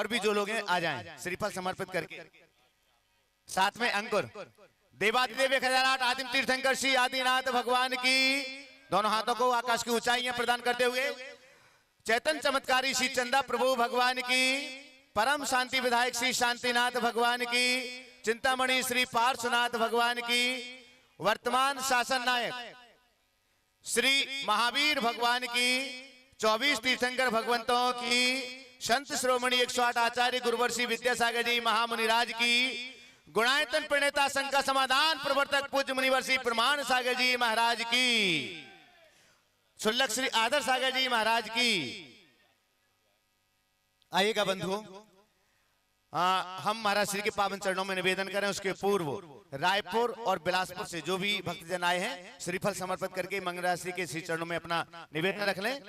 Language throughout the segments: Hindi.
और भी जो लोग हैं आ जाएं श्रीफल समर्पित करके। साथ में अंकुर देवादिदेव 1008 आदिम तीर्थंकर श्री आदिनाथ भगवान की दोनों हाथों को आकाश की ऊंचाइयां प्रदान करते हुए चैतन्य चमत्कारी श्री चंदा प्रभु भगवान की, परम शांति विधायक श्री शांतिनाथ भगवान की, चिंतामणि श्री पार्श्वनाथ भगवान की, वर्तमान शासन नायक श्री महावीर भगवान की, 24 तीर्थंकर भगवंतों की, संत श्रोमणी 108 आचार्य गुरुवर्षी विद्यासागर जी महामुनिराज की, गुणायतन प्रणेता संघ का समाधान प्रवर्तक पूज्य मुनिवर्षी प्रमाण सागर जी महाराज की, शुल्लक श्री आदर सागर जी महाराज की। आइएगा बंधुओं, हम महाराज श्री के पावन चरणों में निवेदन करें। उसके पूर्व रायपुर और बिलासपुर से जो भी भक्तजन आए हैं श्रीफल समर्पित करके मंगलराज श्री के श्री चरणों में अपना निवेदन रख लें।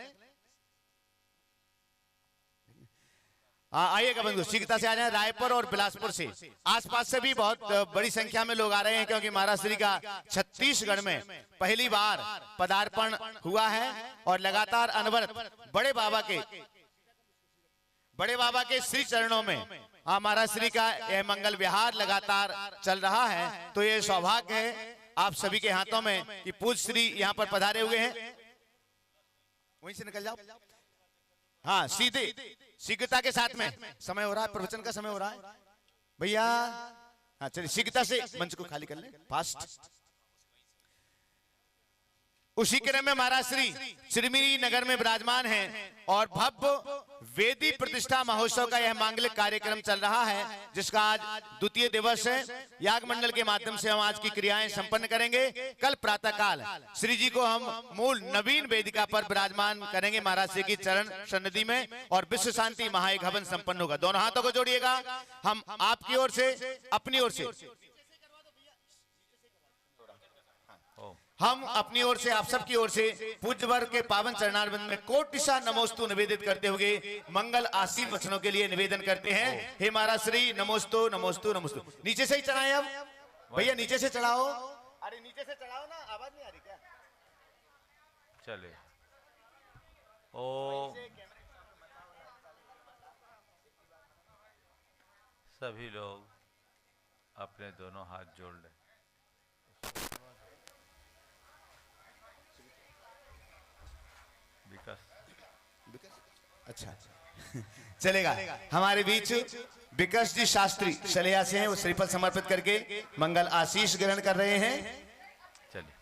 आइएगा बंधु, शीघ्रता से आ जाए। रायपुर और बिलासपुर से, आसपास से भी बहुत बड़ी संख्या में लोग आ रहे हैं, क्योंकि महाराज श्री का छत्तीसगढ़ में पहली बार पदार्पण हुआ है और लगातार अनवरत बड़े बाबा के श्री चरणों में महाराज श्री का यह मंगल विहार लगातार चल रहा है। तो ये सौभाग्य है आप सभी के हाथों में कि पूज्य श्री यहाँ पर पधारे हुए हैं। वहीं से निकल जाओ, हाँ सीधे शीघ्रता के साथ में। समय हो रहा है, प्रवचन का समय हो रहा है भैया। हाँ चलिए शीघ्रता से मंच को खाली कर लें, फास्ट। उसी क्रम में महाराज श्री चिरमिरी नगर में विराजमान हैं और भव्य वेदी प्रतिष्ठा महोत्सव का यह मांगलिक कार्यक्रम चल रहा है, जिसका आज द्वितीय दिवस है। याग मंडल के माध्यम से हम आज की क्रियाएं संपन्न करेंगे। कल प्रातःकाल श्री जी को हम मूल नवीन वेदिका पर विराजमान करेंगे महाराज श्री की चरण सन्निधि में, और विश्व शांति महायज्ञ हवन संपन्न होगा। दोनों हाथों को जोड़िएगा। हम आपकी ओर से, अपनी ओर से, हम अपनी ओर से, आप सबकी ओर से पूज्य वर्ग के पावन चरणारविंद में कोटिशा नमोस्तु निवेदित करते हुए मंगल आशीर्वाद वचनों के लिए निवेदन करते हैं। हे महाराज श्री नमोस्तु नमोस्तु नमोस्तु। नीचे से ही चढ़ाएं अब भैया, नीचे से चढ़ाओ। अरे नीचे से चढ़ाओ ना, आवाज नहीं आ रही क्या? चले ओ सभी लोग अपने दोनों हाथ जोड़ लें। अच्छा चलेगा। हमारे बीच विकास जी शास्त्री शलिया से हैं, वो श्रीफल समर्पित करके मंगल आशीष ग्रहण कर रहे हैं। चलिए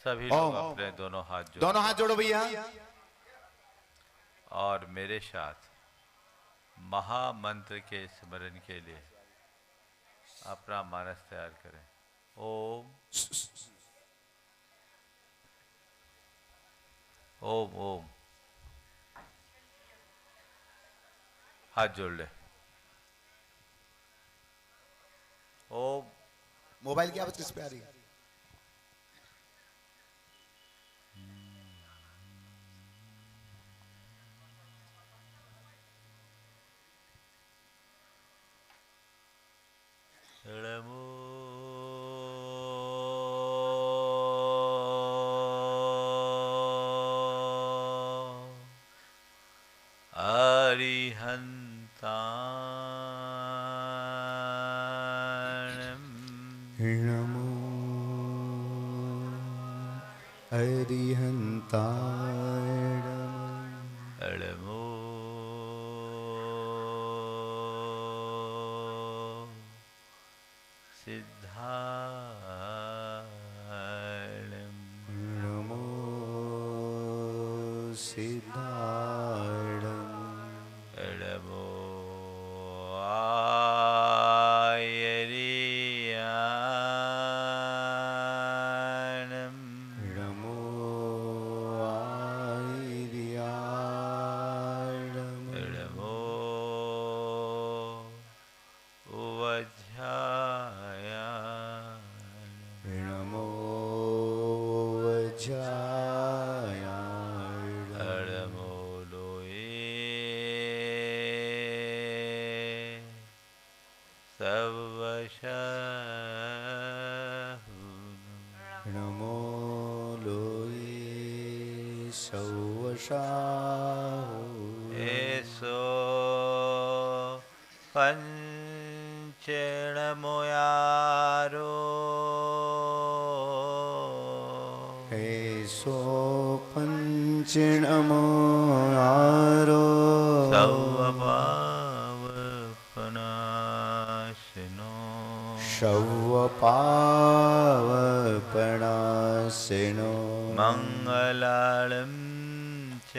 सभी लोग अपने दोनों हाथ जोड़ो भैया, और मेरे साथ महामंत्र के स्मरण के लिए अपना मानस तैयार करें। ओम ओम ओम। हाथ जोड़ ले। ओम। मोबाइल की आवाज किस पे आ रही है? पंचेण मोयारो ऐसो पंचणमोयारो सौपावपनाशिनो शवपावपणासिनो मंगलालं च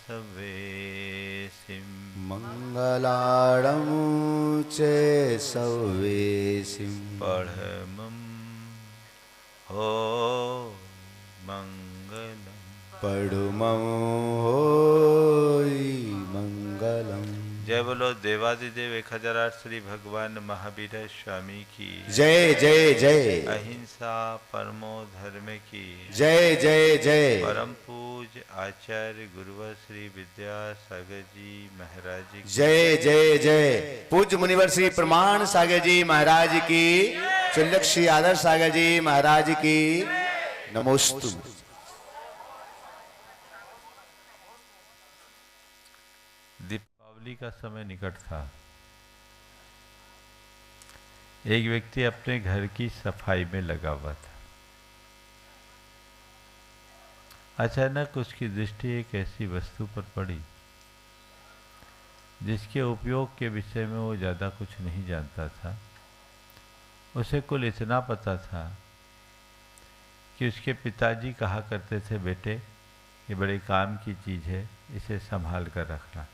सवेसिं मंगलाड़ं च सवेसिं पढ़मं हो मंगलम् पडुमं होई मंगलम। जय बोलो देवादिदेव 1008 श्री भगवान महावीर स्वामी की जय जय जय। अहिंसा परमो धर्म की जय जय जय। परम पूज आचार्य गुरुवर श्री विद्यासागर जी महाराज की जय जय जय। पूज्य मुनिवर श्री प्रमाण सागर जी महाराज की, चुल्लक श्री आदर्श सागर जी महाराज की नमोस्तु। दीपावली का समय निकट था। एक व्यक्ति अपने घर की सफाई में लगा हुआ था। अचानक उसकी दृष्टि एक ऐसी वस्तु पर पड़ी जिसके उपयोग के विषय में वो ज़्यादा कुछ नहीं जानता था। उसे कुल इतना पता था कि उसके पिताजी कहा करते थे, बेटे ये बड़े काम की चीज़ है, इसे संभाल कर रखना।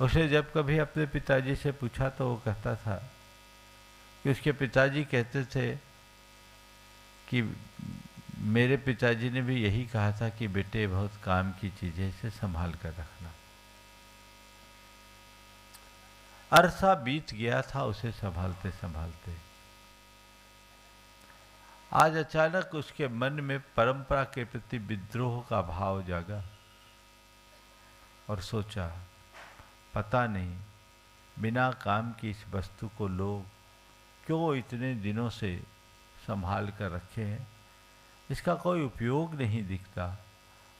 उसे जब कभी अपने पिताजी से पूछा तो वो कहता था कि उसके पिताजी कहते थे कि मेरे पिताजी ने भी यही कहा था कि बेटे बहुत काम की चीज़ है, इसे संभाल कर रखना। अरसा बीत गया था उसे संभालते संभालते। आज अचानक उसके मन में परंपरा के प्रति विद्रोह का भाव जागा और सोचा, पता नहीं बिना काम की इस वस्तु को लोग क्यों इतने दिनों से संभाल कर रखे हैं, इसका कोई उपयोग नहीं दिखता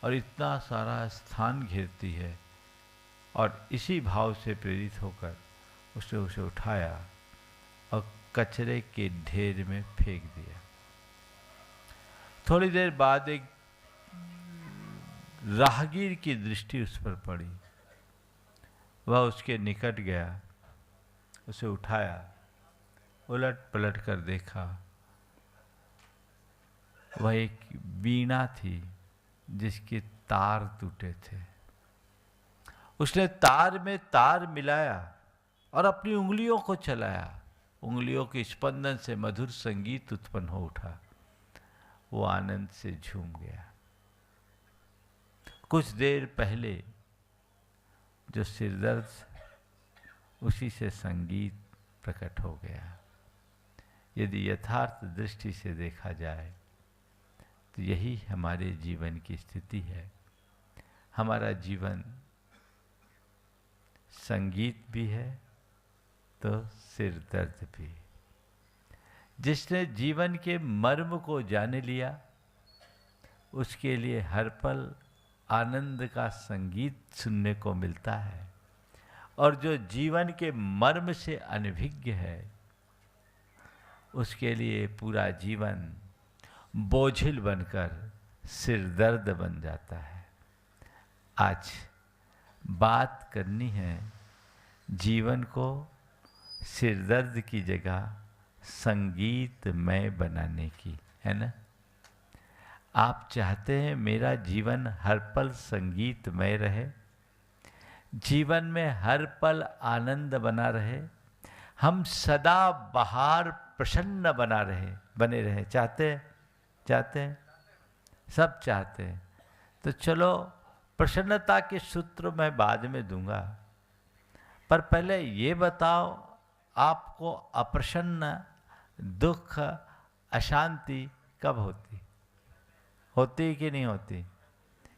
और इतना सारा स्थान घेरती है। और इसी भाव से प्रेरित होकर उसने उसे उठाया और कचरे के ढेर में फेंक दिया। थोड़ी देर बाद एक राहगीर की दृष्टि उस पर पड़ी। वह उसके निकट गया, उसे उठाया, उलट पलट कर देखा। वह एक वीणा थी जिसके तार टूटे थे। उसने तार में तार मिलाया और अपनी उंगलियों को चलाया। उंगलियों के स्पंदन से मधुर संगीत उत्पन्न हो उठा। वो आनंद से झूम गया। कुछ देर पहले जो सिरदर्द, उसी से संगीत प्रकट हो गया। यदि यथार्थ दृष्टि से देखा जाए तो यही हमारे जीवन की स्थिति है। हमारा जीवन संगीत भी है तो सिर दर्द भी। जिसने जीवन के मर्म को जान लिया उसके लिए हर पल आनंद का संगीत सुनने को मिलता है, और जो जीवन के मर्म से अनभिज्ञ है उसके लिए पूरा जीवन बोझिल बनकर सिरदर्द बन जाता है। आज बात करनी है जीवन को सिरदर्द की जगह संगीतमय बनाने की, है ना। आप चाहते हैं मेरा जीवन हर पल संगीतमय रहे, जीवन में हर पल आनंद बना रहे, हम सदा बहार प्रसन्न बने रहे। चाहते हैं सब चाहते हैं। तो चलो प्रसन्नता के सूत्र मैं बाद में दूंगा, पर पहले ये बताओ आपको अप्रसन्न, दुख, अशांति कब होती कि नहीं होती?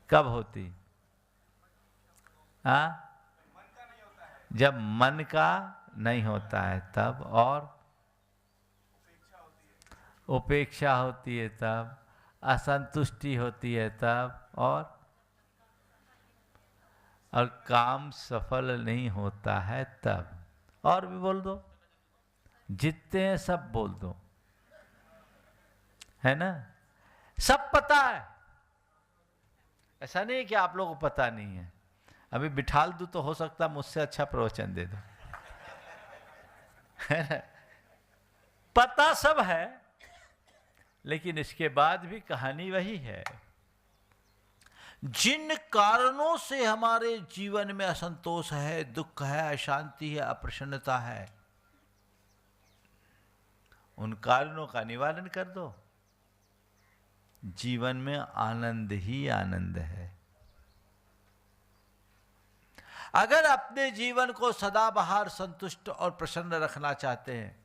कब होती? हाँ, जब मन का नहीं होता है तब, और उपेक्षा होती है तब, असंतुष्टि होती है तब, और और काम सफल नहीं होता है तब। और भी बोल दो, जितने हैं सब बोल दो, है ना? सब पता है, ऐसा नहीं है कि आप लोगों को पता नहीं है। अभी बिठाल दूं तो हो सकता मुझसे अच्छा प्रवचन दे दो। पता सब है, लेकिन इसके बाद भी कहानी वही है। जिन कारणों से हमारे जीवन में असंतोष है, दुख है, अशांति है, अप्रसन्नता है, उन कारणों का निवारण कर दो, जीवन में आनंद ही आनंद है। अगर अपने जीवन को सदाबहार संतुष्ट और प्रसन्न रखना चाहते हैं,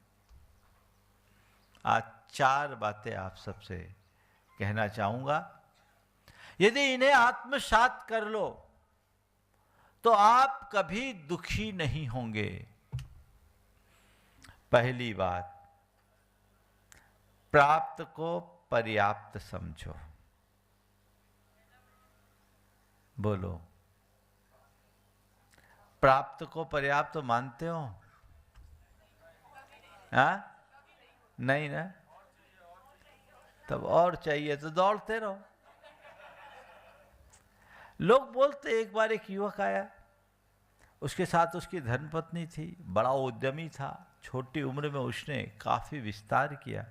आज 4 बातें आप सबसे कहना चाहूंगा। यदि इन्हें आत्मसात कर लो तो आप कभी दुखी नहीं होंगे। पहली बात, प्राप्त को पर्याप्त समझो। बोलो, प्राप्त को पर्याप्त मानते हो? हाँ? नहीं ना? तब और चाहिए तो दौड़ते रहो। लोग बोलते, एक बार एक युवक आया, उसके साथ उसकी धर्मपत्नी थी, बड़ा उद्यमी था, छोटी उम्र में उसने काफी विस्तार किया।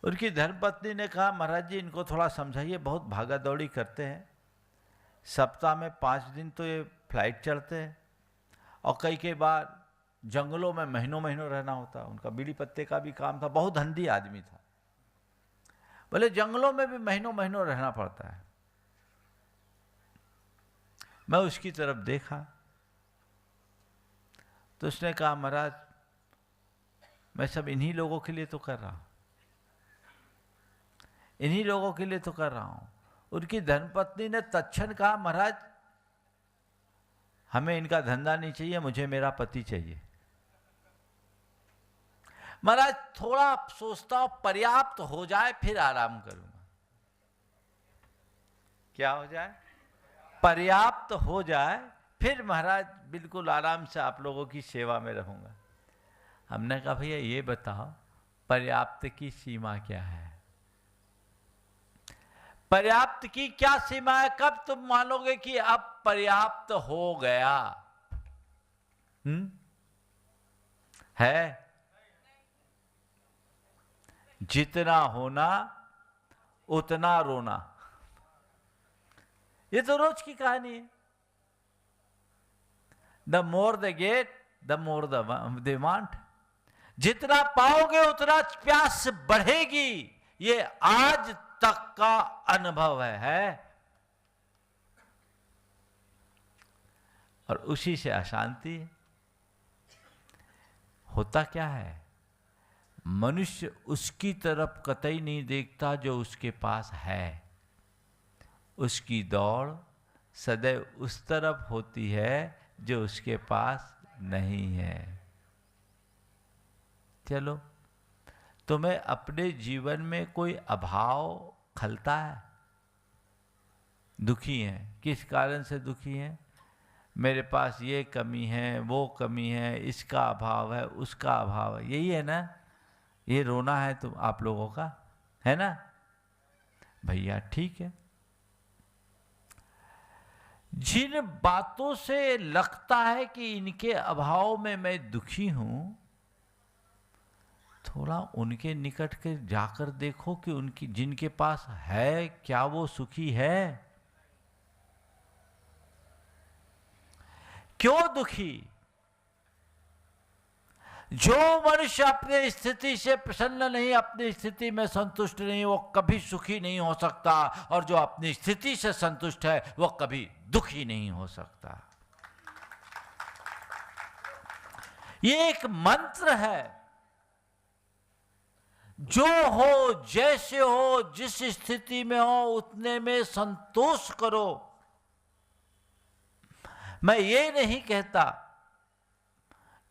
उनकी धर्मपत्नी ने कहा, महाराज जी इनको थोड़ा समझाइए, बहुत भागा दौड़ी करते हैं, सप्ताह में 5 दिन तो ये फ्लाइट चढ़ते हैं, और कई बार जंगलों में महीनों महीनों रहना होता। उनका बीड़ी पत्ते का भी काम था, बहुत धंधी आदमी था, बोले जंगलों में भी महीनों महीनों रहना पड़ता है। मैं उसकी तरफ देखा तो उसने कहा, महाराज मैं सब इन्हीं लोगों के लिए तो कर रहा हूं, इन्हीं लोगों के लिए तो कर रहा हूं। उनकी धर्मपत्नी ने तत्क्षण कहा, महाराज हमें इनका धंधा नहीं चाहिए, मुझे मेरा पति चाहिए। महाराज थोड़ा सोचता हूं, पर्याप्त हो जाए फिर आराम करूंगा। क्या हो जाए? पर्याप्त हो जाए फिर महाराज बिल्कुल आराम से आप लोगों की सेवा में रहूंगा। हमने कहा, भैया ये बताओ पर्याप्त की सीमा क्या है? पर्याप्त की क्या सीमा है? कब तुम मानोगे कि अब पर्याप्त हो गया? है? जितना होना उतना रोना, ये तो रोज की कहानी है। The more the get the more the want. जितना पाओगे उतना प्यास बढ़ेगी, ये आज तक का अनुभव है। और उसी से अशांति है। होता क्या है, मनुष्य उसकी तरफ कतई नहीं देखता जो उसके पास है, उसकी दौड़ सदैव उस तरफ होती है जो उसके पास नहीं है। चलो, तुम्हें अपने जीवन में कोई अभाव खलता है? दुखी हैं, किस कारण से दुखी हैं? मेरे पास ये कमी है, वो कमी है, इसका अभाव है, उसका अभाव है, यही है ना? ये रोना है तुम आप लोगों का, है ना? भैया ठीक है, जिन बातों से लगता है कि इनके अभाव में मैं दुखी हूं, थोड़ा उनके निकट के जाकर देखो कि उनकी जिनके पास है क्या वो सुखी है? क्यों दुखी? जो मनुष्य अपनी स्थिति से प्रसन्न नहीं, अपनी स्थिति में संतुष्ट नहीं, वो कभी सुखी नहीं हो सकता, और जो अपनी स्थिति से संतुष्ट है वो कभी दुखी नहीं हो सकता। ये एक मंत्र है। जो हो, जैसे हो, जिस स्थिति में हो, उतने में संतोष करो। मैं ये नहीं कहता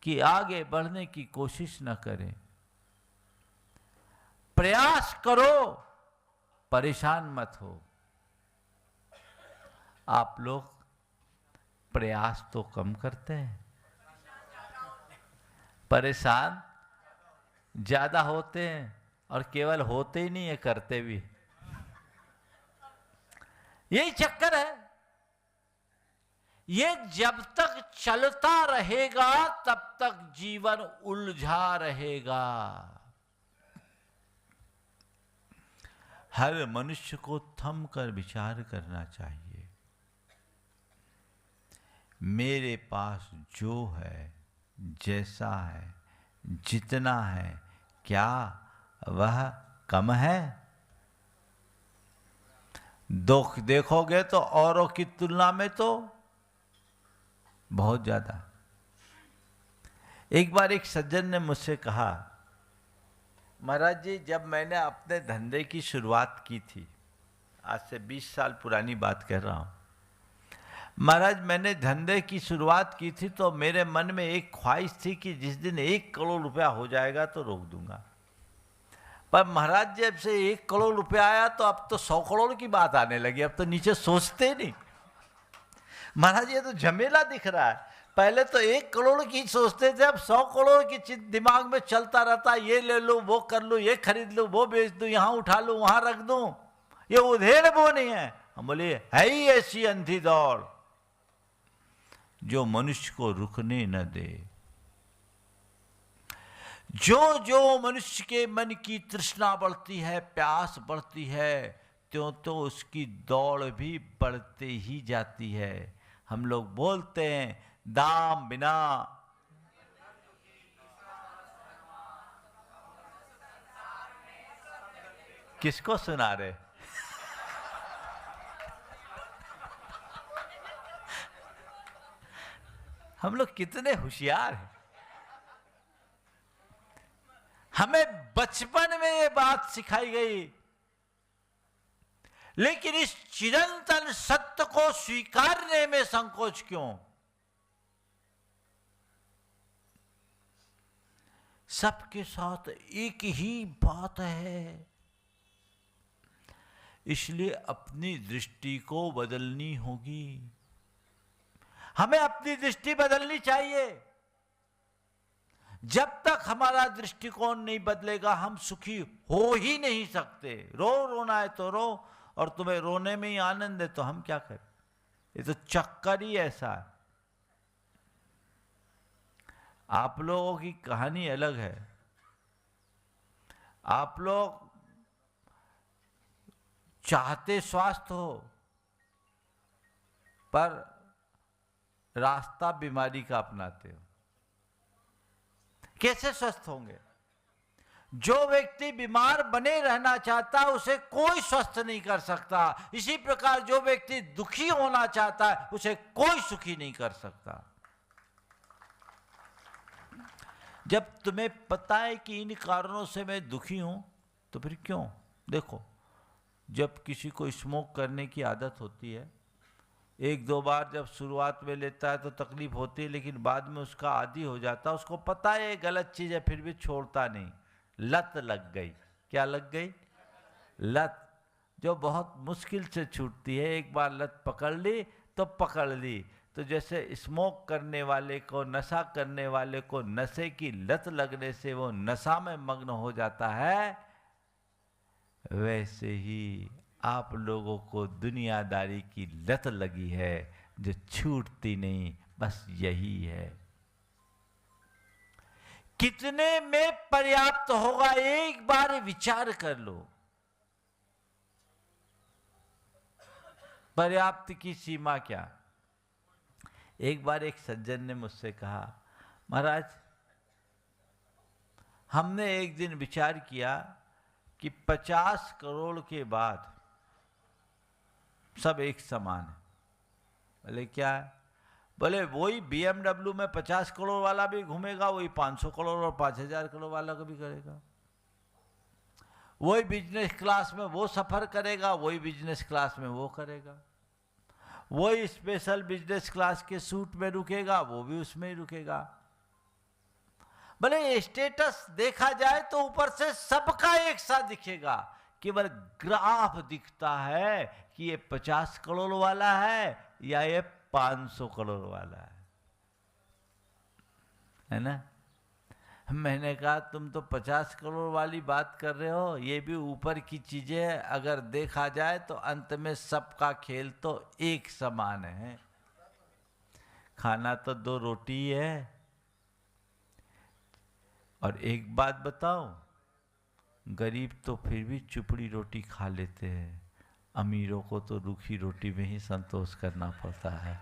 कि आगे बढ़ने की कोशिश न करें, प्रयास करो, परेशान मत हो। आप लोग प्रयास तो कम करते हैं, परेशान ज्यादा होते हैं, और केवल होते ही नहीं है, करते भी। यही चक्कर है। ये जब तक चलता रहेगा तब तक जीवन उलझा रहेगा। हर मनुष्य को थम कर विचार करना चाहिए, मेरे पास जो है, जैसा है, जितना है, क्या वह कम है? दुख देखोगे तो औरों की तुलना में तो बहुत ज्यादा। एक बार एक सज्जन ने मुझसे कहा, महाराज जी, जब मैंने अपने धंधे की शुरुआत की थी, आज से 20 साल पुरानी बात कह रहा हूं, महाराज मैंने धंधे की शुरुआत की थी तो मेरे मन में एक ख्वाहिश थी कि जिस दिन 1 करोड़ रुपया हो जाएगा तो रोक दूंगा। पर महाराज जब से 1 करोड़ रुपया आया तो अब तो 100 करोड़ की बात आने लगी, अब तो नीचे सोचते नहीं। महाराज ये तो झमेला दिख रहा है, पहले तो 1 करोड़ की सोचते थे, अब 100 करोड़ की चिंता दिमाग में चलता रहता, ये ले लूं, वो कर लूं, ये खरीद लूं, वो बेच दूं, यहां उठा लूं, वहां रख दूं, ये उधेड़ वो नहीं है। हम बोले है ही ऐसी अंधी दौड़ जो मनुष्य को रुकने न दे। जो जो मनुष्य के मन की तृष्णा बढ़ती है, प्यास बढ़ती है, त्यों तो उसकी दौड़ भी बढ़ते ही जाती है। हम लोग बोलते हैं दाम बिना किसको सुना रहे? हम लोग कितने होशियार हैं। हमें बचपन में ये बात सिखाई गई, लेकिन इस चिरंतन सत्य को स्वीकारने में संकोच क्यों? सबके साथ एक ही बात है, इसलिए अपनी दृष्टि को बदलनी होगी। हमें अपनी दृष्टि बदलनी चाहिए। जब तक हमारा दृष्टिकोण नहीं बदलेगा हम सुखी हो ही नहीं सकते। रोना है तो रो, और तुम्हें रोने में ही आनंद है तो हम क्या करें? ये तो चक्कर ही ऐसा है। आप लोगों की कहानी अलग है। आप लोग चाहते स्वास्थ्य हो, पर रास्ता बीमारी का अपनाते हो। कैसे स्वस्थ होंगे? जो व्यक्ति बीमार बने रहना चाहता है उसे कोई स्वस्थ नहीं कर सकता। इसी प्रकार जो व्यक्ति दुखी होना चाहता है उसे कोई सुखी नहीं कर सकता। जब तुम्हें पता है कि इन कारणों से मैं दुखी हूं तो फिर क्यों? देखो, जब किसी को स्मोक करने की आदत होती है, 1-2 बार जब शुरुआत में लेता है तो तकलीफ होती है, लेकिन बाद में उसका आदी हो जाता है। उसको पता है ये गलत चीज़ है, फिर भी छोड़ता नहीं। लत लग गई। क्या लग गई? लत, जो बहुत मुश्किल से छूटती है। एक बार लत पकड़ ली तो पकड़ ली। तो जैसे स्मोक करने वाले को, नशा करने वाले को नशे की लत लगने से वो नशा में मग्न हो जाता है, वैसे ही आप लोगों को दुनियादारी की लत लगी है जो छूटती नहीं। बस यही है। कितने में पर्याप्त होगा एक बार विचार कर लो। पर्याप्त की सीमा क्या? एक बार एक सज्जन ने मुझसे कहा, महाराज हमने एक दिन विचार किया कि 50 करोड़ के बाद सब एक समान है। बोले क्या है? बोले वही BMW में 50 करोड़ वाला भी घूमेगा, वही 500 करोड़ और 5000 करोड़ वाला को भी करेगा। वही बिजनेस क्लास में वो सफर करेगा, वही बिजनेस क्लास में वो करेगा। वही स्पेशल बिजनेस क्लास के सूट में रुकेगा, वो भी उसमें ही रुकेगा। भले स्टेटस देखा जाए तो ऊपर से सबका एक सा दिखेगा, केवल ग्राफ दिखता है कि ये 50 करोड़ वाला है या ये 500 करोड़ वाला है ना? मैंने कहा तुम तो 50 करोड़ वाली बात कर रहे हो, ये भी ऊपर की चीजें है। अगर देखा जाए तो अंत में सबका खेल तो एक समान है, खाना तो 2 रोटी ही है। और एक बात बताओ, गरीब तो फिर भी चुपड़ी रोटी खा लेते हैं, अमीरों को तो रूखी रोटी में ही संतोष करना पड़ता है।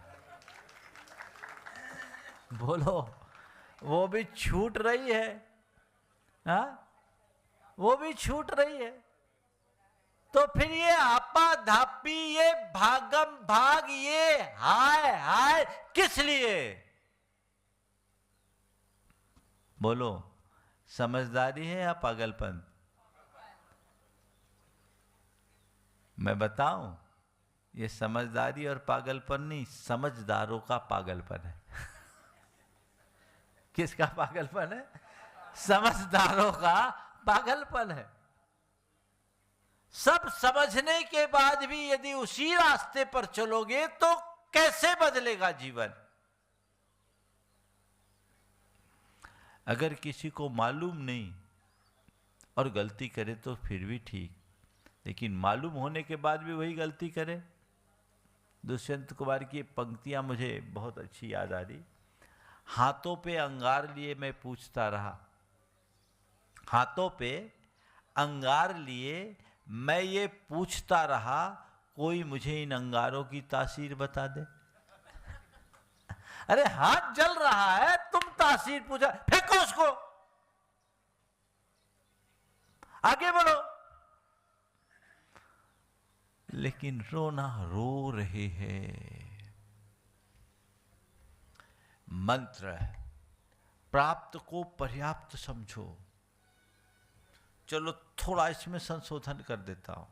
बोलो, वो भी छूट रही है, हाँ, वो भी छूट रही है। तो फिर ये आपा धापी, ये भागम भाग, ये हाय हाय किस लिए? बोलो, समझदारी है या पागलपन? मैं बताऊं, ये समझदारी और पागलपन नहीं, समझदारों का पागलपन है। किसका पागलपन है? समझदारों का पागलपन है। सब समझने के बाद भी यदि उसी रास्ते पर चलोगे तो कैसे बदलेगा जीवन? अगर किसी को मालूम नहीं और गलती करे तो फिर भी ठीक, लेकिन मालूम होने के बाद भी वही गलती करे। दुष्यंत कुमार की पंक्तियां मुझे बहुत अच्छी याद आ रही। हाथों पे अंगार लिए मैं पूछता रहा, हाथों पे अंगार लिए मैं ये पूछता रहा, कोई मुझे इन अंगारों की तासीर बता दे। अरे हाथ जल रहा है, तुम तासीर पूछा, फेंको उसको, आगे बढ़ो। लेकिन रोना रो रहे हैं। मंत्र प्राप्त को पर्याप्त समझो। चलो थोड़ा इसमें संशोधन कर देता हूं।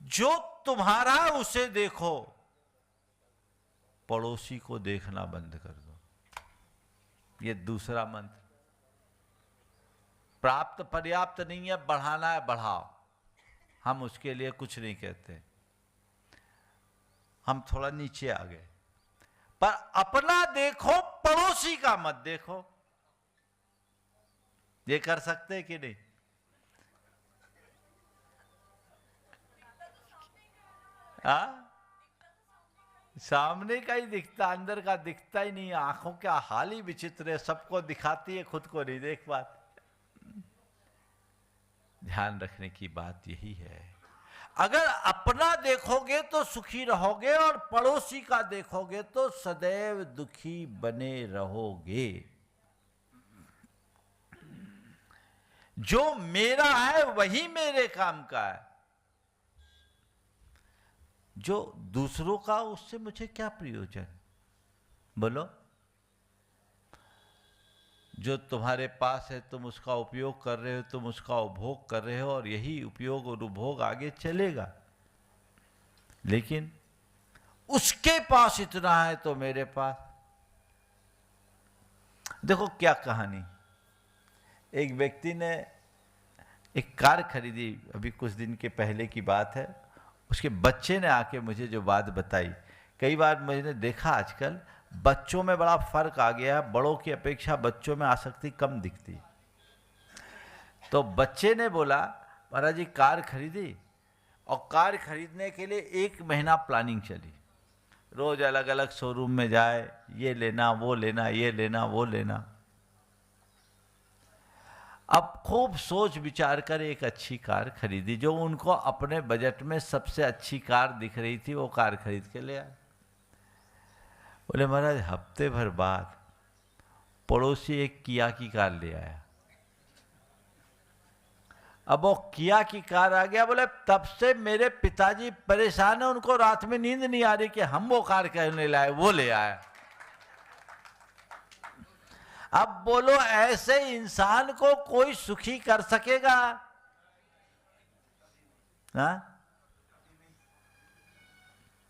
जो तुम्हारा उसे देखो, पड़ोसी को देखना बंद कर दो। ये दूसरा मंत्र। प्राप्त पर्याप्त नहीं है, बढ़ाना है बढ़ाओ, हम उसके लिए कुछ नहीं कहते, हम थोड़ा नीचे आ गए। पर अपना देखो, पड़ोसी का मत देखो। ये कर सकते हैं कि नहीं? सामने का ही दिखता, अंदर का दिखता ही नहीं। आंखों का हाल ही विचित्र है, सबको दिखाती है, खुद को नहीं देख पाती। ध्यान रखने की बात यही है, अगर अपना देखोगे तो सुखी रहोगे और पड़ोसी का देखोगे तो सदैव दुखी बने रहोगे। जो मेरा है वही मेरे काम का है, जो दूसरों का उससे मुझे क्या प्रयोजन? बोलो, जो तुम्हारे पास है तुम उसका उपयोग कर रहे हो, तुम उसका उपभोग कर रहे हो और यही उपयोग और उपभोग आगे चलेगा। लेकिन उसके पास इतना है तो मेरे पास। देखो क्या कहानी, एक व्यक्ति ने एक कार खरीदी, अभी कुछ दिन के पहले की बात है। उसके बच्चे ने आके मुझे जो बात बताई, कई बार मैंने देखा आजकल बच्चों में बड़ा फर्क आ गया है, बड़ों की अपेक्षा बच्चों में आसक्ति कम दिखती। तो बच्चे ने बोला, महाराज जी कार खरीदी, और कार खरीदने के लिए 1 महीना प्लानिंग चली, रोज अलग अलग शोरूम में जाए, ये लेना वो लेना, ये लेना वो लेना। अब खूब सोच विचार कर एक अच्छी कार खरीदी, जो उनको अपने बजट में सबसे अच्छी कार दिख रही थी, वो कार खरीद के ले आए। बोले महाराज हफ्ते भर बाद पड़ोसी एक किया की कार ले आया। अब वो किया की कार आ गया, बोले तब से मेरे पिताजी परेशान है, उनको रात में नींद नहीं आ रही कि हम वो कार क्यों लाए, वो ले आया। अब बोलो ऐसे इंसान को कोई सुखी कर सकेगा? हाँ?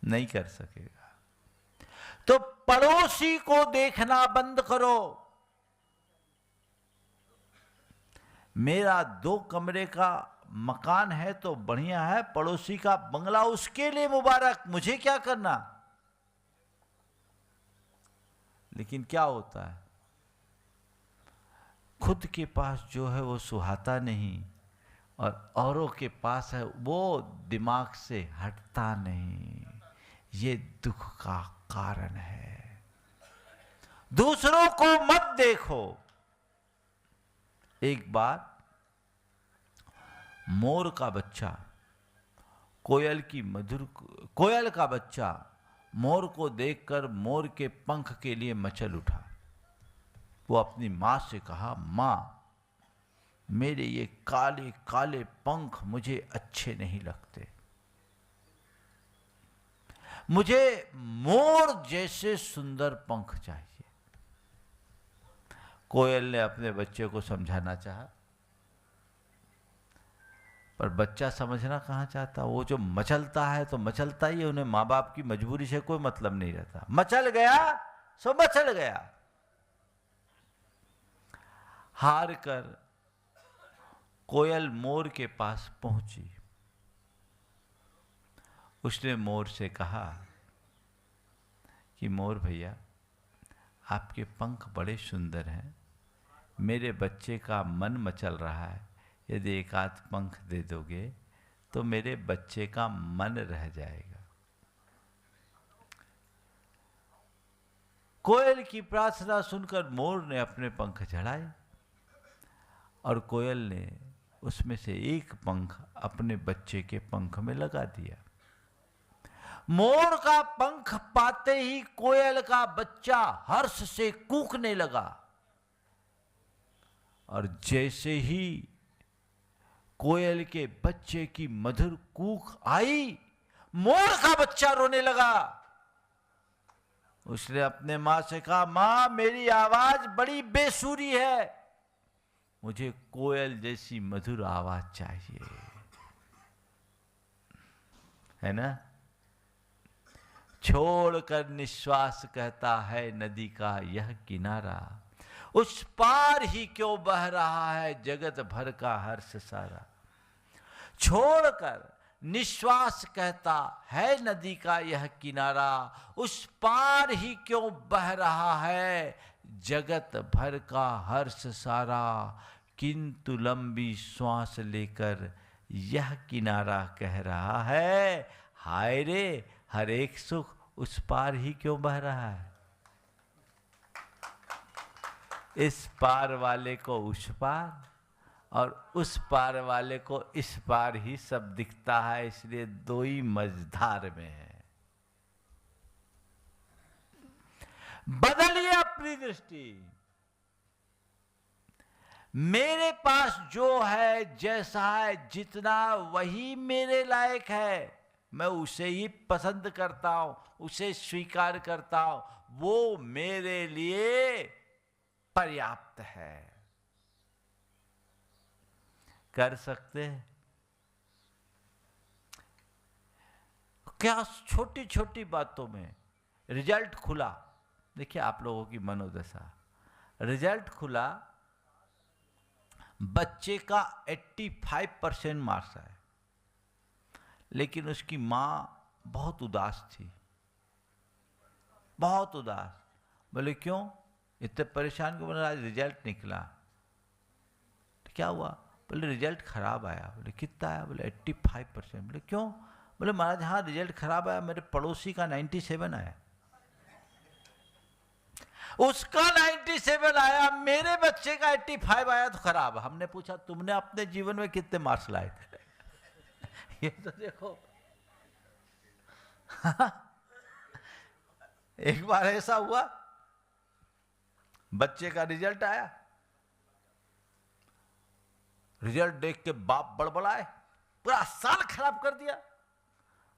नहीं कर सकेगा। तो पड़ोसी को देखना बंद करो। मेरा 2 कमरे का मकान है तो बढ़िया है, पड़ोसी का बंगला उसके लिए मुबारक, मुझे क्या करना। लेकिन क्या होता है, खुद के पास जो है वो सुहाता नहीं, और औरों के पास है वो दिमाग से हटता नहीं। ये दुख का कारण है। दूसरों को मत देखो। एक बार मोर का बच्चा कोयल का बच्चा मोर को देखकर मोर के पंख के लिए मचल उठा। वो अपनी माँ से कहा, माँ, मेरे ये काले काले पंख मुझे अच्छे नहीं लगते, मुझे मोर जैसे सुंदर पंख चाहिए। कोयल ने अपने बच्चे को समझाना चाहा, पर बच्चा समझना कहाँ चाहता। वो जो मचलता है तो मचलता ही है, उन्हें माँ बाप की मजबूरी से कोई मतलब नहीं रहता। मचल गया सो मचल गया। हार कर कोयल मोर के पास पहुंची। उसने मोर से कहा कि मोर भैया, आपके पंख बड़े सुंदर हैं, मेरे बच्चे का मन मचल रहा है, यदि एक आध पंख दे दोगे तो मेरे बच्चे का मन रह जाएगा। कोयल की प्रार्थना सुनकर मोर ने अपने पंख झड़ाए और कोयल ने उसमें से एक पंख अपने बच्चे के पंख में लगा दिया। मोर का पंख पाते ही कोयल का बच्चा हर्ष से कूकने लगा, और जैसे ही कोयल के बच्चे की मधुर कूक आई, मोर का बच्चा रोने लगा। उसने अपने माँ से कहा, माँ, मेरी आवाज बड़ी बेसुरी है, मुझे कोयल जैसी मधुर आवाज चाहिए। है ना? छोड़कर निश्वास कहता है नदी का यह किनारा, उस पार ही क्यों बह रहा है जगत भर का हर्ष सारा। छोड़कर निश्वास कहता है नदी का यह किनारा, उस पार ही क्यों बह रहा है जगत भर का हर्ष सारा। किंतु लंबी श्वास लेकर यह किनारा कह रहा है, हाय रे, हर एक सुख उस पार ही क्यों बह रहा है। इस पार वाले को उस पार और उस पार वाले को इस पार ही सब दिखता है, इसलिए दो ही मझधार में है। बदलिए अपनी दृष्टि। मेरे पास जो है, जैसा है, जितना, वही मेरे लायक है। मैं उसे ही पसंद करता हूं, उसे स्वीकार करता हूं, वो मेरे लिए पर्याप्त है। कर सकते हैं क्या? छोटी छोटी बातों में रिजल्ट खुला। देखिए आप लोगों की मनोदशा, रिजल्ट खुला, बच्चे का 85% मार्क्स आए, लेकिन उसकी माँ बहुत उदास थी, बहुत उदास। बोले क्यों इतने परेशान क्यों? बोले आज रिजल्ट निकला। तो क्या हुआ? बोले रिजल्ट खराब आया। बोले कितना आया? बोले 85%। बोले क्यों? बोले महाराज हाँ रिजल्ट खराब आया, मेरे पड़ोसी का 97 आया, उसका 97 आया, मेरे बच्चे का 85 आया तो खराब। हमने पूछा तुमने अपने जीवन में कितने मार्क्स लाए थे? ये तो देखो। एक बार ऐसा हुआ, बच्चे का रिजल्ट आया, रिजल्ट देख के बाप बड़बड़ाए, पूरा साल खराब कर दिया।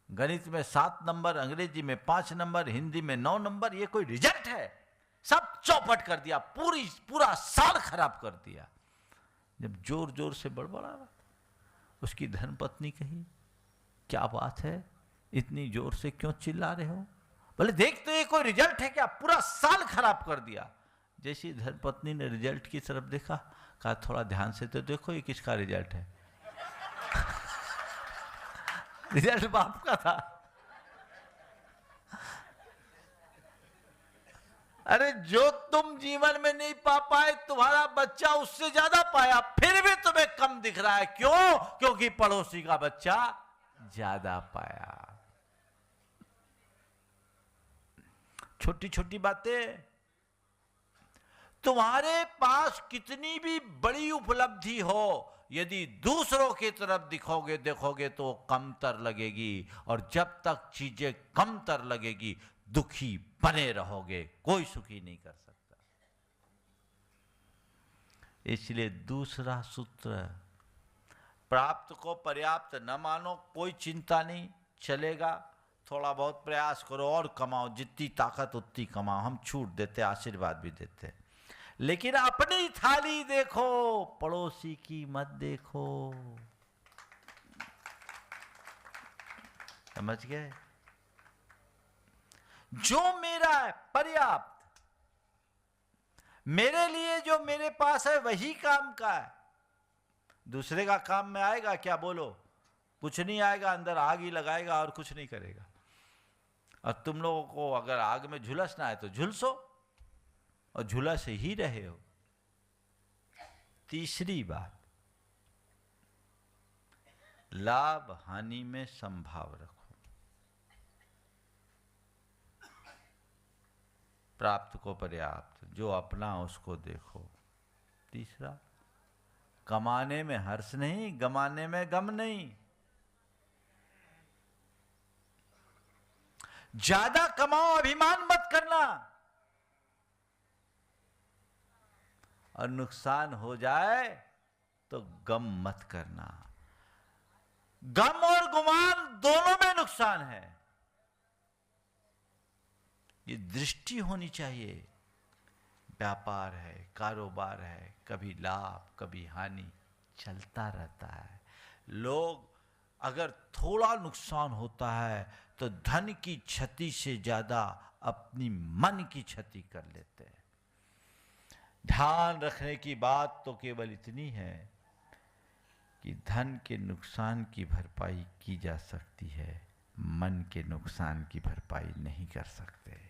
गणित में 7 नंबर, अंग्रेजी में 5 नंबर, हिंदी में 9 नंबर, ये कोई रिजल्ट है? सब चौपट कर दिया, पूरा साल खराब कर दिया। जब जोर जोर से बड़बड़ा रहा, उसकी धर्मपत्नी कही, क्या बात है, इतनी जोर से क्यों चिल्ला रहे हो? बोले देख तो ये कोई रिजल्ट है क्या, पूरा साल खराब कर दिया। जैसी धर्मपत्नी ने रिजल्ट की तरफ देखा, कहा थोड़ा ध्यान से तो देखो ये किसका रिजल्ट है। रिजल्ट बाप का था। अरे जो तुम जीवन में नहीं पा पाए, तुम्हारा बच्चा उससे ज्यादा पाया, फिर भी तुम्हें कम दिख रहा है। क्यों? क्योंकि पड़ोसी का बच्चा ज्यादा पाया। छोटी छोटी बातें। तुम्हारे पास कितनी भी बड़ी उपलब्धि हो, यदि दूसरों की तरफ देखोगे तो कमतर लगेगी, और जब तक चीजें कमतर लगेगी दुखी बने रहोगे, कोई सुखी नहीं कर सकता। इसलिए दूसरा सूत्र, प्राप्त को पर्याप्त न मानो, कोई चिंता नहीं, चलेगा, थोड़ा बहुत प्रयास करो और कमाओ, जितनी ताकत उतनी कमाओ, हम छूट देते, आशीर्वाद भी देते, लेकिन अपनी थाली देखो, पड़ोसी की मत देखो। समझ गए? जो मेरा है पर्याप्त, मेरे लिए जो मेरे पास है वही काम का है। दूसरे का काम में आएगा क्या? बोलो, कुछ नहीं आएगा, अंदर आग ही लगाएगा और कुछ नहीं करेगा। और तुम लोगों को अगर आग में झुलसना है तो झुलसो, और झुलस ही रहे हो। तीसरी बात, लाभ हानि में संभाव रखो। प्राप्त को पर्याप्त, जो अपना उसको देखो। तीसरा, कमाने में हर्ष नहीं, गमाने में गम नहीं। ज्यादा कमाओ, अभिमान मत करना, और नुकसान हो जाए तो गम मत करना। गम और गुमान दोनों में नुकसान है। ये दृष्टि होनी चाहिए। व्यापार है, कारोबार है, कभी लाभ कभी हानि चलता रहता है। लोग अगर थोड़ा नुकसान होता है तो धन की क्षति से ज्यादा अपनी मन की क्षति कर लेते हैं। ध्यान रखने की बात तो केवल इतनी है कि धन के नुकसान की भरपाई की जा सकती है, मन के नुकसान की भरपाई नहीं कर सकते।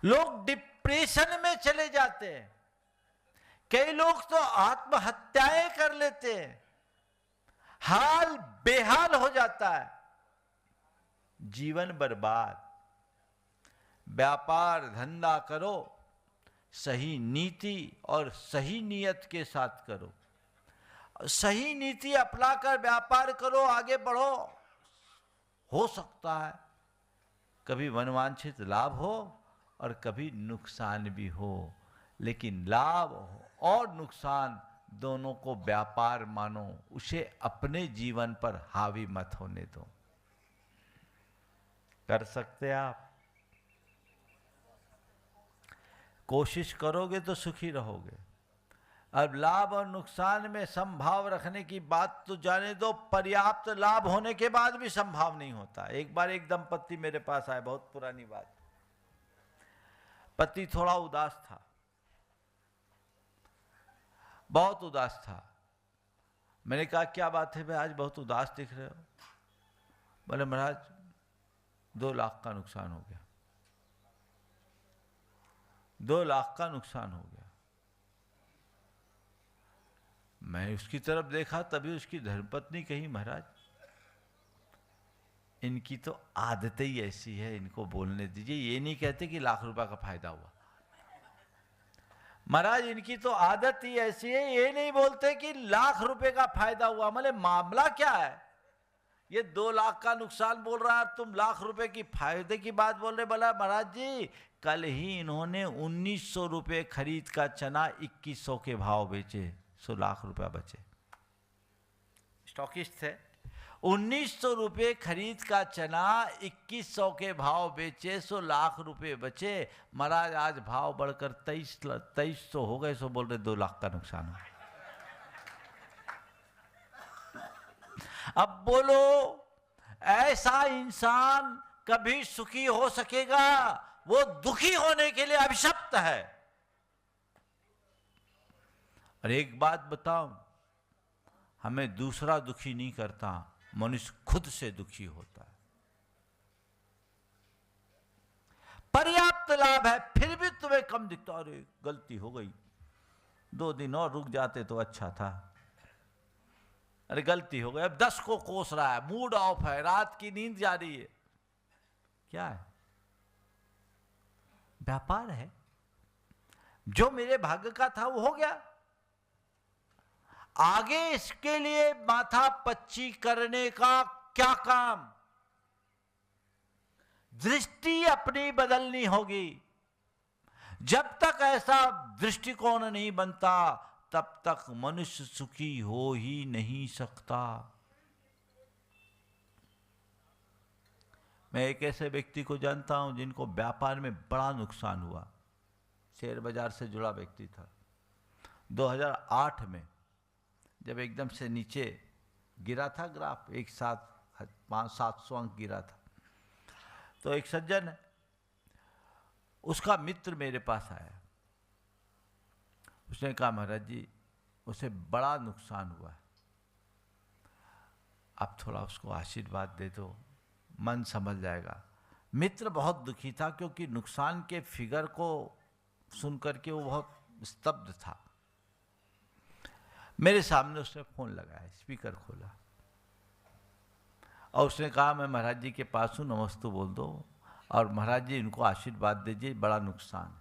लोग डिप्रेशन में चले जाते हैं, कई लोग तो आत्महत्याएं कर लेते हैं, हाल बेहाल हो जाता है, जीवन बर्बाद। व्यापार धंधा करो, सही नीति और सही नियत के साथ करो। सही नीति अपनाकर व्यापार करो, आगे बढ़ो। हो सकता है कभी मनवांछित लाभ हो और कभी नुकसान भी हो, लेकिन लाभ और नुकसान दोनों को व्यापार मानो, उसे अपने जीवन पर हावी मत होने दो। कर सकते आप? कोशिश करोगे तो सुखी रहोगे। अब लाभ और नुकसान में संभाव रखने की बात तो जाने दो, पर्याप्त लाभ होने के बाद भी संभाव नहीं होता। एक बार एक दंपति मेरे पास आए, बहुत पुरानी बात। पति थोड़ा उदास था, बहुत उदास था। मैंने कहा क्या बात है भाई, आज बहुत उदास दिख रहे हो? बोले महाराज 2 लाख का नुकसान हो गया। 2 लाख का नुकसान हो गया। मैं उसकी तरफ देखा, तभी उसकी धर्मपत्नी कही, महाराज इनकी तो आदतें ही ऐसी है, इनको बोलने दीजिए, ये नहीं कहते कि लाख रुपए का फायदा हुआ। महाराज इनकी तो आदत ही ऐसी है, ये नहीं बोलते कि लाख रुपए का फायदा हुआ। मतलब मामला क्या है? ये 2 लाख का नुकसान बोल रहा है, तुम लाख रुपए की फायदे की बात बोल रहे। बोला महाराज जी कल ही इन्होंने 1900 रुपए खरीद का चना 2100 के भाव बेचे, 100 लाख रुपया बचे। स्टॉकिस्ट थे। 1900 रुपये खरीद का चना 2100 के भाव बेचे, 100 लाख रुपए बचे। महाराज आज भाव बढ़कर 2300 हो गए, सो बोल रहे 2 लाख का नुकसान है। अब बोलो ऐसा इंसान कभी सुखी हो सकेगा? वो दुखी होने के लिए अभिशप्त है। और एक बात बताऊं, हमें दूसरा दुखी नहीं करता, मनुष्य खुद से दुखी होता है। पर्याप्त लाभ है फिर भी तुम्हें कम दिखता, अरे गलती हो गई, 2 दिन और रुक जाते तो अच्छा था, अरे गलती हो गई, अब 10 को कोस रहा है, मूड ऑफ है, रात की नींद जा रही है। क्या है? व्यापार है। जो मेरे भाग्य का था वो हो गया, आगे इसके लिए माथा पच्ची करने का क्या काम? दृष्टि अपनी बदलनी होगी। जब तक ऐसा दृष्टिकोण नहीं बनता तब तक मनुष्य सुखी हो ही नहीं सकता। मैं एक ऐसे व्यक्ति को जानता हूं जिनको व्यापार में बड़ा नुकसान हुआ। शेयर बाजार से जुड़ा व्यक्ति था। 2008 में जब एकदम से नीचे गिरा था ग्राफ, एक साथ 500-700 अंक गिरा था, तो एक सज्जन, उसका मित्र मेरे पास आया। उसने कहा, महाराज जी उसे बड़ा नुकसान हुआ है, आप थोड़ा उसको आशीर्वाद दे दो, मन संभल जाएगा। मित्र बहुत दुखी था क्योंकि नुकसान के फिगर को सुनकर के वो बहुत स्तब्ध था। मेरे सामने उसने फोन लगाया, स्पीकर खोला और उसने कहा, मैं महाराज जी के पास हूँ, नमस्ते बोल दो और महाराज जी इनको आशीर्वाद दीजिए, बड़ा नुकसान।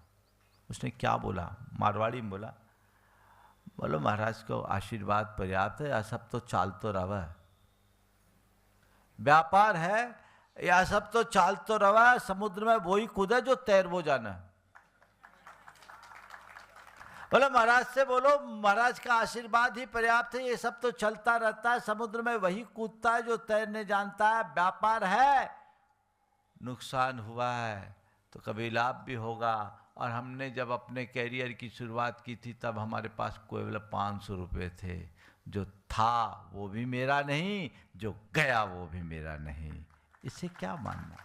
उसने क्या बोला? मारवाड़ी में बोला, बोलो महाराज को आशीर्वाद पर्याप्त है, या सब तो चाल तो रवा है, व्यापार है, या सब तो चाल तो रवा है, समुद्र में वही कूदे जो तैर वो जाना है। बोलो महाराज से बोलो, महाराज का आशीर्वाद ही पर्याप्त है, ये सब तो चलता रहता है, समुद्र में वही कूदता है जो तैरने जानता है, व्यापार है, नुकसान हुआ है तो कभी लाभ भी होगा। और हमने जब अपने कैरियर की शुरुआत की थी तब हमारे पास केवल 500 रुपये थे, जो था वो भी मेरा नहीं, जो गया वो भी मेरा नहीं, इसे क्या मानना?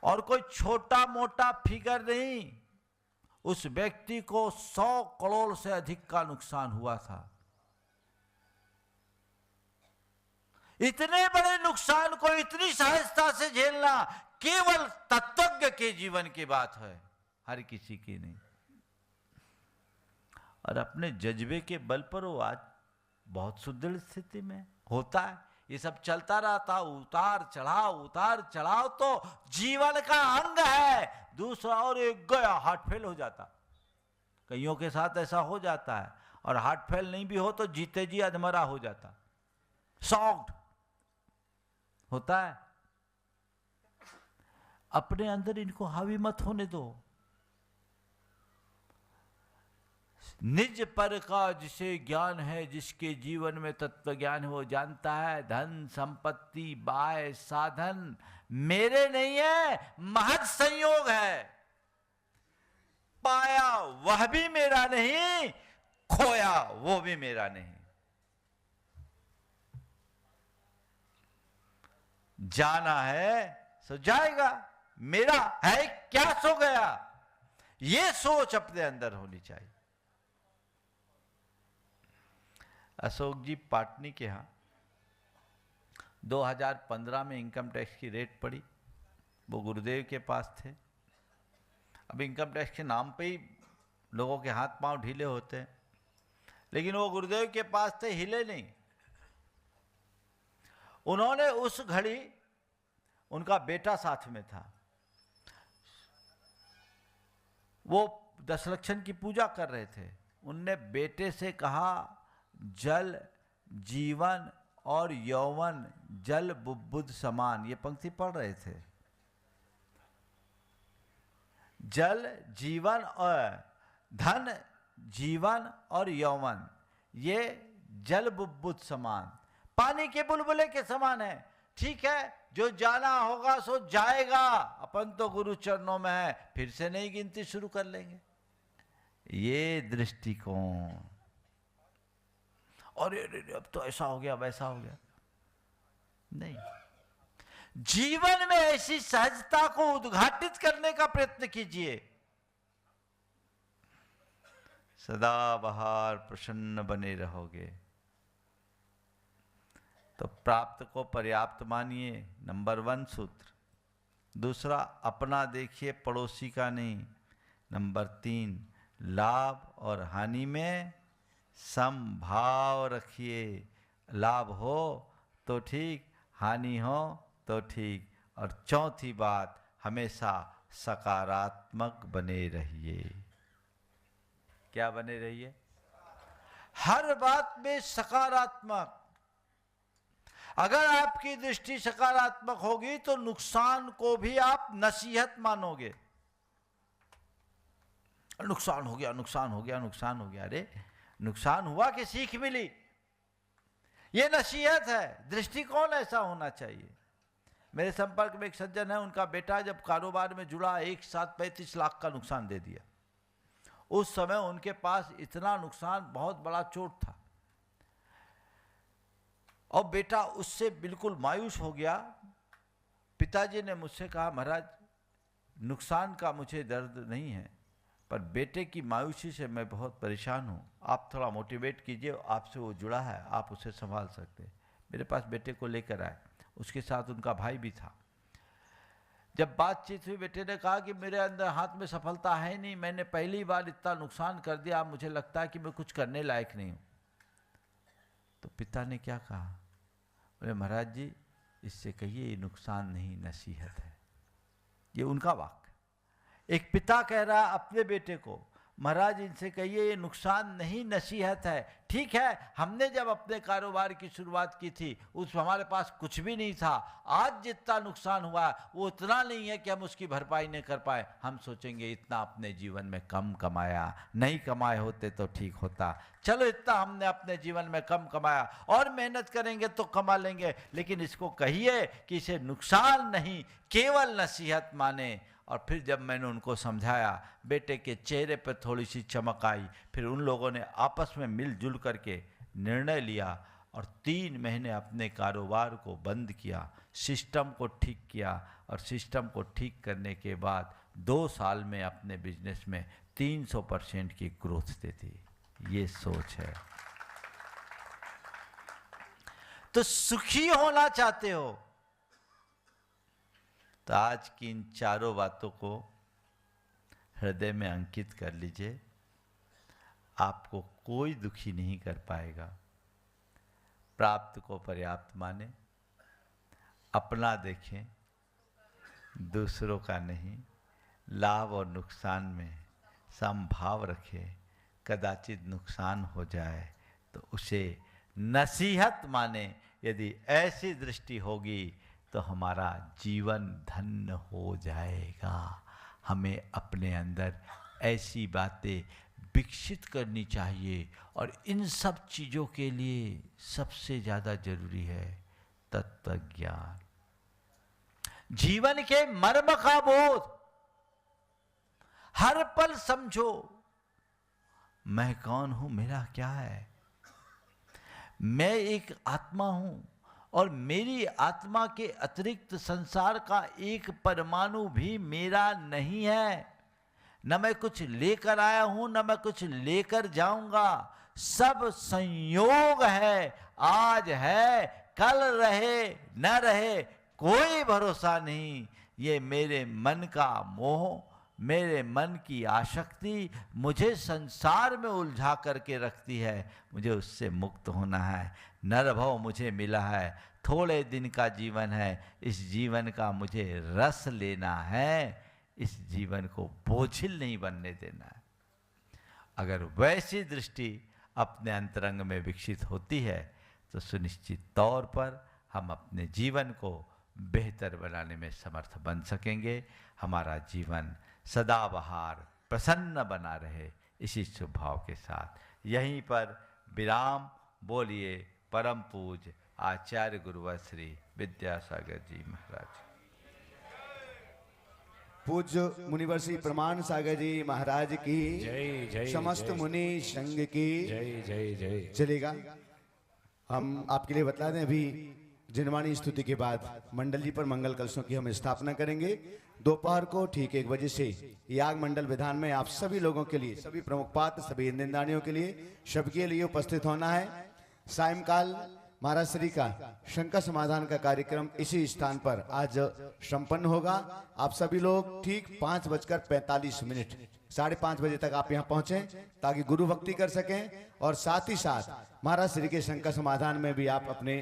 और कोई छोटा मोटा फिगर नहीं, उस व्यक्ति को 100 करोड़ से अधिक का नुकसान हुआ था। इतने बड़े नुकसान को इतनी सहजता से झेलना केवल तत्वज्ञ के जीवन की बात है, हर किसी की नहीं। और अपने जज्बे के बल पर वो आज बहुत सुदृढ़ स्थिति में होता है। ये सब चलता रहता, उतार चढ़ाव तो जीवन का अंग है। दूसरा और एक गया, हार्ट फेल हो जाता, कईयों के साथ ऐसा हो जाता है। और हार्ट फेल नहीं भी हो तो जीते जी अधमरा हो जाता, शॉक्ड होता है। अपने अंदर इनको हावी मत होने दो। निज पर का जिसे ज्ञान है, जिसके जीवन में तत्व ज्ञान है, वो जानता है धन संपत्ति बाय साधन मेरे नहीं है, महज संयोग है। पाया वह भी मेरा नहीं, खोया वो भी मेरा नहीं। जाना है सो जाएगा, मेरा है क्या सो गया, ये सोच अपने अंदर होनी चाहिए। अशोक जी पाटनी के यहाँ 2015 में इनकम टैक्स की रेट पड़ी, वो गुरुदेव के पास थे। अब इनकम टैक्स के नाम पे ही लोगों के हाथ पांव ढीले होते हैं, लेकिन वो गुरुदेव के पास थे, हिले नहीं। उन्होंने उस घड़ी, उनका बेटा साथ में था, वो दशलक्षण की पूजा कर रहे थे। उनने बेटे से कहा, जल जीवन और यौवन जल बुद्बुद समान, ये पंक्ति पढ़ रहे थे। जल जीवन और धन जीवन और यौवन, ये जल बुद्बुद समान, पानी के बुलबुले के समान है। ठीक है, जो जाना होगा सो जाएगा, अपन तो गुरु चरणों में है, फिर से नई गिनती शुरू कर लेंगे। ये दृष्टिकोण, और अब तो ऐसा हो गया वैसा हो गया, नहीं। जीवन में ऐसी सहजता को उद्घाटित करने का प्रयत्न कीजिए। सदा बहार प्रसन्न बने रहोगे। तो प्राप्त को पर्याप्त मानिए, नंबर 1 सूत्र। दूसरा, अपना देखिए पड़ोसी का नहीं। नंबर 3, लाभ और हानि में समभाव रखिए। लाभ हो तो ठीक, हानि हो तो ठीक। और चौथी बात, हमेशा सकारात्मक बने रहिए। क्या बने रहिए? हर बात में सकारात्मक। अगर आपकी दृष्टि सकारात्मक होगी तो नुकसान को भी आप नसीहत मानोगे। नुकसान हो गया, नुकसान हो गया, नुकसान हो गया। अरे नुकसान हुआ कि सीख मिली, ये नसीहत है। दृष्टिकोण ऐसा होना चाहिए। मेरे संपर्क में एक सज्जन है, उनका बेटा जब कारोबार में जुड़ा एक साथ 35 लाख का नुकसान दे दिया। उस समय उनके पास इतना नुकसान, बहुत बड़ा चोट था, और बेटा उससे बिल्कुल मायूस हो गया। पिताजी ने मुझसे कहा, महाराज नुकसान का मुझे दर्द नहीं है, पर बेटे की मायूसी से मैं बहुत परेशान हूँ। आप थोड़ा मोटिवेट कीजिए, आपसे वो जुड़ा है, आप उसे संभाल सकते। मेरे पास बेटे को लेकर आए, उसके साथ उनका भाई भी था। जब बातचीत हुई, बेटे ने कहा कि मेरे अंदर हाथ में सफलता है नहीं, मैंने पहली बार इतना नुकसान कर दिया, अब मुझे लगता है कि मैं कुछ करने लायक नहीं हूँ। तो पिता ने क्या कहा? बोले, महाराज जी इससे कहिए ये नुकसान नहीं, नसीहत है। ये उनका वाक्य। एक पिता कह रहा अपने बेटे को, महाराज इनसे कहिए ये नुकसान नहीं, नसीहत है। ठीक है, हमने जब अपने कारोबार की शुरुआत की थी उस हमारे पास कुछ भी नहीं था। आज जितना नुकसान हुआ वो उतना नहीं है कि हम उसकी भरपाई नहीं कर पाए। हम सोचेंगे इतना अपने जीवन में कम कमाया, नहीं कमाए होते तो ठीक होता। चलो इतना हमने अपने जीवन में कम कमाया, और मेहनत करेंगे तो कमा लेंगे। लेकिन इसको कहिए कि इसे नुकसान नहीं, केवल नसीहत माने। और फिर जब मैंने उनको समझाया, बेटे के चेहरे पर थोड़ी सी चमक आई। फिर उन लोगों ने आपस में मिलजुल करके निर्णय लिया और 3 महीने अपने कारोबार को बंद किया, सिस्टम को ठीक किया। और सिस्टम को ठीक करने के बाद 2 साल में अपने बिजनेस में 300% की ग्रोथ देती। ये सोच है। तो सुखी होना चाहते हो तो आज की इन चारों बातों को हृदय में अंकित कर लीजिए। आपको कोई दुखी नहीं कर पाएगा। प्राप्त को पर्याप्त माने, अपना देखें, दूसरों का नहीं। लाभ और नुकसान में समभाव रखें। कदाचित नुकसान हो जाए तो उसे नसीहत माने। यदि ऐसी दृष्टि होगी तो हमारा जीवन धन्य हो जाएगा। हमें अपने अंदर ऐसी बातें विकसित करनी चाहिए। और इन सब चीज़ों के लिए सबसे ज़्यादा जरूरी है तत्व ज्ञान, जीवन के मर्म का बोध। हर पल समझो, मैं कौन हूं, मेरा क्या है। मैं एक आत्मा हूं, और मेरी आत्मा के अतिरिक्त संसार का एक परमाणु भी मेरा नहीं है। न मैं कुछ लेकर आया हूं, न मैं कुछ लेकर जाऊंगा। सब संयोग है। आज है, कल रहे न रहे, कोई भरोसा नहीं। ये मेरे मन का मोह, मेरे मन की आसक्ति मुझे संसार में उलझा करके रखती है। मुझे उससे मुक्त होना है। नरभव मुझे मिला है, थोड़े दिन का जीवन है। इस जीवन का मुझे रस लेना है। इस जीवन को बोझिल नहीं बनने देना है। अगर वैसी दृष्टि अपने अंतरंग में विकसित होती है तो सुनिश्चित तौर पर हम अपने जीवन को बेहतर बनाने में समर्थ बन सकेंगे। हमारा जीवन सदाबहार प्रसन्न बना रहे, इसी शुभ भाव के साथ यहीं पर विराम। बोलिए परम पूज्य आचार्य गुरुवर श्री विद्यासागर जी महाराज। पूज्य मुनिवर श्री प्रमाण सागर जी महाराज की जय जय। समस्त मुनि संघ की जय जय जय। चलेगा। हम आपके लिए बता दें, अभी जिनवाणी स्तुति के बाद मंडल जी पर मंगल कलशों की हम स्थापना करेंगे। दोपहर को ठीक 1 बजे से याग मंडल विधान में आप सभी लोगों के लिए, सभी प्रमुख पात्र, सभी इंद्रदानियों के लिए, सबके लिए उपस्थित होना है। सायंकाल महाराज श्री का शंका समाधान का कार्यक्रम इसी स्थान पर आज संपन्न होगा। आप सभी लोग ठीक 5:45 5:30 बजे तक आप यहाँ पहुंचे ताकि गुरु भक्ति कर सकें और साथ ही साथ महाराज श्री के शंका समाधान में भी आप अपने